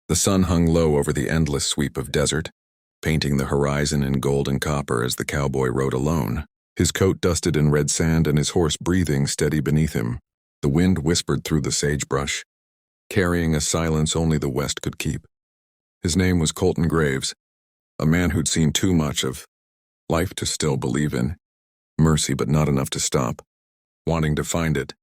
The sun hung low over the endless sweep of desert, painting the horizon in gold and copper as the cowboy rode alone, his coat dusted in red sand and his horse breathing steady beneath him. The wind whispered through the sagebrush, carrying a silence only the west could keep. His name was Colton Graves, a man who'd seen too much of life to still believe in mercy, but not enough to stop wanting to find it.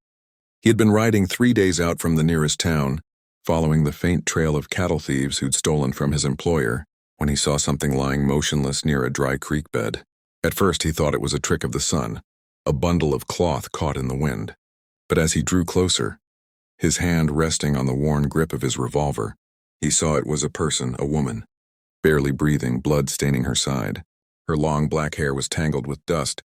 He had been riding 3 days out from the nearest town, following the faint trail of cattle thieves who'd stolen from his employer, when he saw something lying motionless near a dry creek bed. At first he thought it was a trick of the sun, a bundle of cloth caught in the wind. But as he drew closer, his hand resting on the worn grip of his revolver, he saw it was a person, a woman, barely breathing, blood staining her side. Her long black hair was tangled with dust,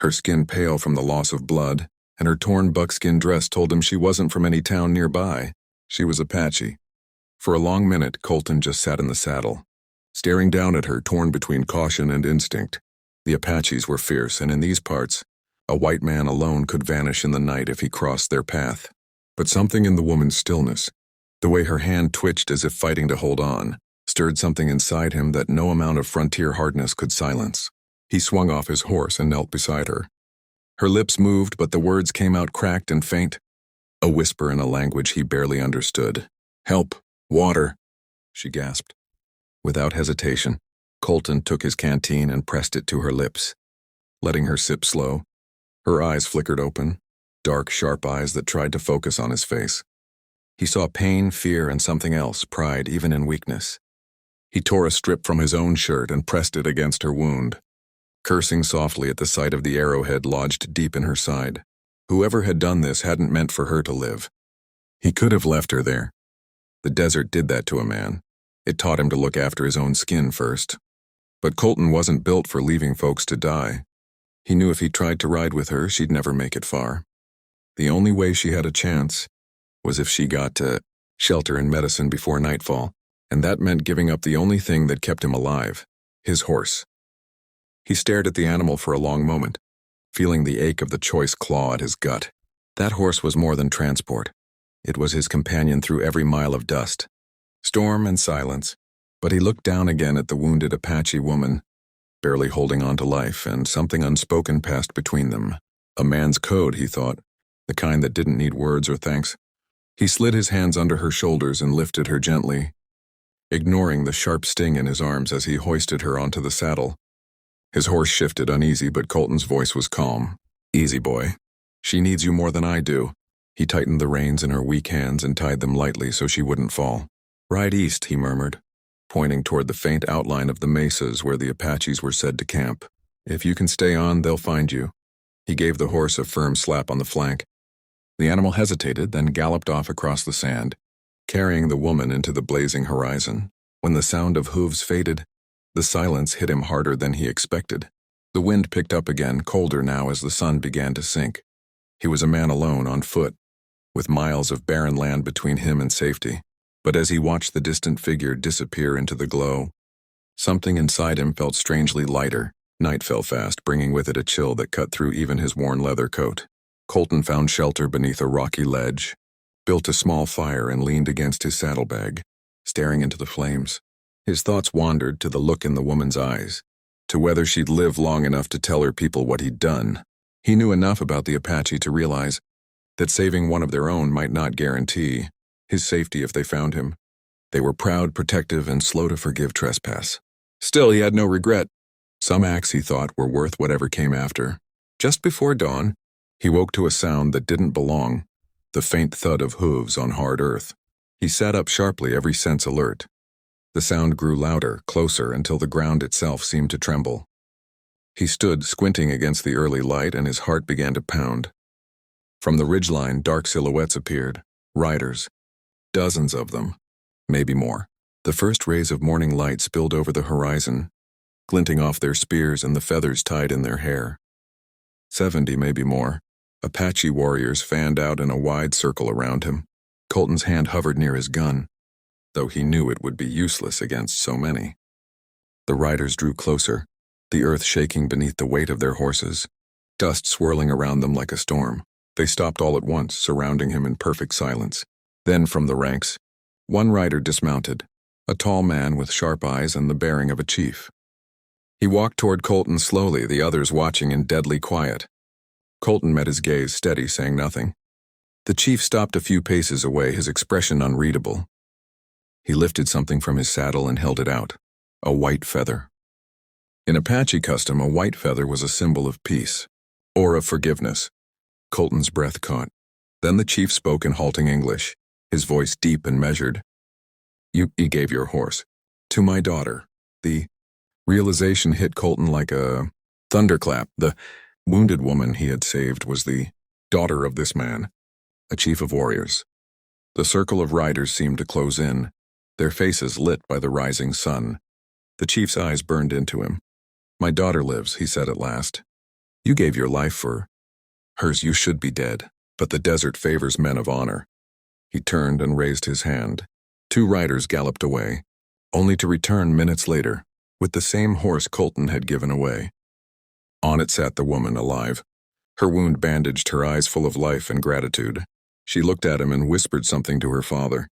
her skin pale from the loss of blood, and her torn buckskin dress told him she wasn't from any town nearby. She was Apache. For a long minute, Colton just sat in the saddle, staring down at her, torn between caution and instinct. The Apaches were fierce, and in these parts, a white man alone could vanish in the night if he crossed their path. But something in the woman's stillness, the way her hand twitched as if fighting to hold on, stirred something inside him that no amount of frontier hardness could silence. He swung off his horse and knelt beside her. Her lips moved, but the words came out cracked and faint, a whisper in a language he barely understood. "Help! Water!" she gasped. Without hesitation, Colton took his canteen and pressed it to her lips, letting her sip slow. Her eyes flickered open, dark, sharp eyes that tried to focus on his face. He saw pain, fear, and something else, pride even in weakness. He tore a strip from his own shirt and pressed it against her wound, cursing softly at the sight of the arrowhead lodged deep in her side. Whoever had done this hadn't meant for her to live. He could have left her there. The desert did that to a man. It taught him to look after his own skin first. But Colton wasn't built for leaving folks to die. He knew if he tried to ride with her, she'd never make it far. The only way she had a chance was if she got to shelter and medicine before nightfall, and that meant giving up the only thing that kept him alive, his horse. He stared at the animal for a long moment, feeling the ache of the choice claw at his gut. That horse was more than transport. It was his companion through every mile of dust, storm and silence. But he looked down again at the wounded Apache woman, barely holding on to life, and something unspoken passed between them. A man's code, he thought, the kind that didn't need words or thanks. He slid his hands under her shoulders and lifted her gently, ignoring the sharp sting in his arms as he hoisted her onto the saddle. His horse shifted uneasy, but Colton's voice was calm. "Easy, boy. She needs you more than I do." He tightened the reins in her weak hands and tied them lightly so she wouldn't fall. "Ride east," he murmured, pointing toward the faint outline of the mesas where the Apaches were said to camp. "If you can stay on, they'll find you." He gave the horse a firm slap on the flank. The animal hesitated, then galloped off across the sand, carrying the woman into the blazing horizon. When the sound of hooves faded, the silence hit him harder than he expected. The wind picked up again, colder now as the sun began to sink. He was a man alone, on foot, with miles of barren land between him and safety. But as he watched the distant figure disappear into the glow, something inside him felt strangely lighter. Night fell fast, bringing with it a chill that cut through even his worn leather coat. Colton found shelter beneath a rocky ledge, built a small fire, and leaned against his saddlebag, staring into the flames. His thoughts wandered to the look in the woman's eyes, to whether she'd live long enough to tell her people what he'd done. He knew enough about the Apache to realize that saving one of their own might not guarantee his safety if they found him. They were proud, protective, and slow to forgive trespass. Still, he had no regret. Some acts, he thought, were worth whatever came after. Just before dawn, he woke to a sound that didn't belong, the faint thud of hooves on hard earth. He sat up sharply, every sense alert. The sound grew louder, closer, until the ground itself seemed to tremble. He stood, squinting against the early light, and his heart began to pound. From the ridgeline, dark silhouettes appeared, riders, dozens of them, maybe more. The first rays of morning light spilled over the horizon, glinting off their spears and the feathers tied in their hair. 70, maybe more. Apache warriors fanned out in a wide circle around him. Colton's hand hovered near his gun, though he knew it would be useless against so many. The riders drew closer, the earth shaking beneath the weight of their horses, dust swirling around them like a storm. They stopped all at once, surrounding him in perfect silence. Then from the ranks, one rider dismounted, a tall man with sharp eyes and the bearing of a chief. He walked toward Colton slowly, the others watching in deadly quiet. Colton met his gaze steady, saying nothing. The chief stopped a few paces away, his expression unreadable. He lifted something from his saddle and held it out, a white feather. In Apache custom, a white feather was a symbol of peace, or of forgiveness. Colton's breath caught. Then the chief spoke in halting English, his voice deep and measured. You gave your horse to my daughter. The realization hit Colton like a thunderclap. The wounded woman he had saved was the daughter of this man, a chief of warriors. The circle of riders seemed to close in, their faces lit by the rising sun. The chief's eyes burned into him. My daughter lives, he said at last. You gave your life for hers. You should be dead, but the desert favors men of honor. He turned and raised his hand. 2 riders galloped away, only to return minutes later, with the same horse Colton had given away. On it sat the woman, alive, her wound bandaged, her eyes full of life and gratitude. She looked at him and whispered something to her father.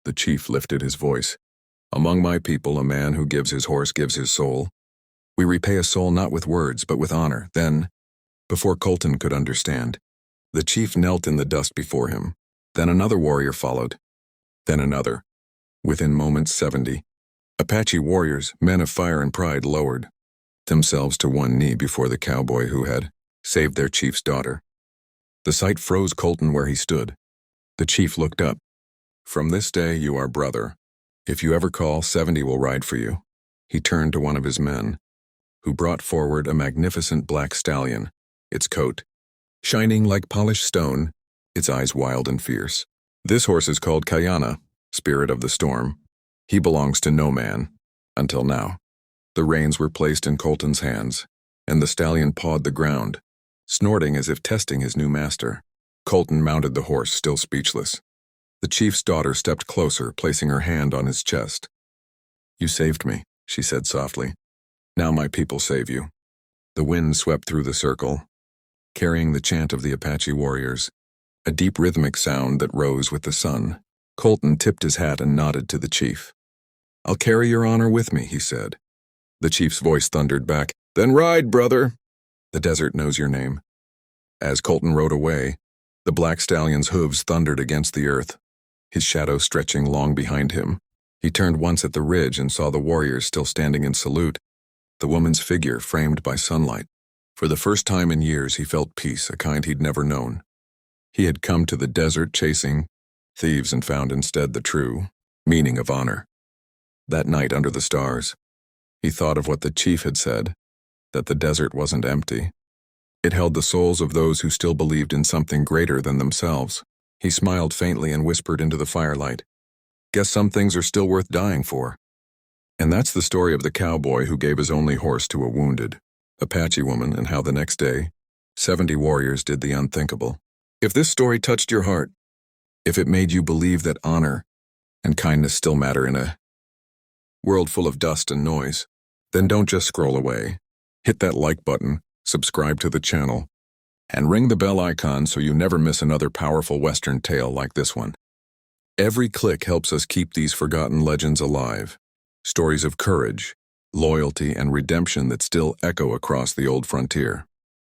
The chief lifted his voice. Among my people, a man who gives his horse gives his soul. We repay a soul not with words, but with honor. Then, before Colton could understand, the chief knelt in the dust before him. Then another warrior followed. Then another. Within moments, 70. Apache warriors, men of fire and pride, lowered themselves to one knee before the cowboy who had saved their chief's daughter. The sight froze Colton where he stood. The chief looked up. From this day you are brother. If you ever call, 70 will ride for you. He turned to one of his men, who brought forward a magnificent black stallion, its coat shining like polished stone, its eyes wild and fierce. This horse is called Kayana, spirit of the storm. He belongs to no man, until now. The reins were placed in Colton's hands, and the stallion pawed the ground, snorting as if testing his new master. Colton mounted the horse, still speechless. The chief's daughter stepped closer, placing her hand on his chest. You saved me, she said softly. Now my people save you. The wind swept through the circle, carrying the chant of the Apache warriors, a deep rhythmic sound that rose with the sun. Colton tipped his hat and nodded to the chief. I'll carry your honor with me, he said. The chief's voice thundered back, Then ride, brother. The desert knows your name. As Colton rode away, the black stallion's hooves thundered against the earth, his shadow stretching long behind him. He turned once at the ridge and saw the warriors still standing in salute, the woman's figure framed by sunlight. For the first time in years he felt peace, a kind he'd never known. He had come to the desert chasing thieves and found instead the true meaning of honor. That night under the stars, he thought of what the chief had said, that the desert wasn't empty. It held the souls of those who still believed in something greater than themselves. He smiled faintly and whispered into the firelight, Guess some things are still worth dying for. And that's the story of the cowboy who gave his only horse to a wounded Apache woman, and how the next day, 70 warriors did the unthinkable. If this story touched your heart, if it made you believe that honor and kindness still matter in a world full of dust and noise, then don't just scroll away. Hit that like button, subscribe to the channel, and ring the bell icon so you never miss another powerful Western tale like this one. Every click helps us keep these forgotten legends alive, stories of courage, loyalty, and redemption that still echo across the old frontier.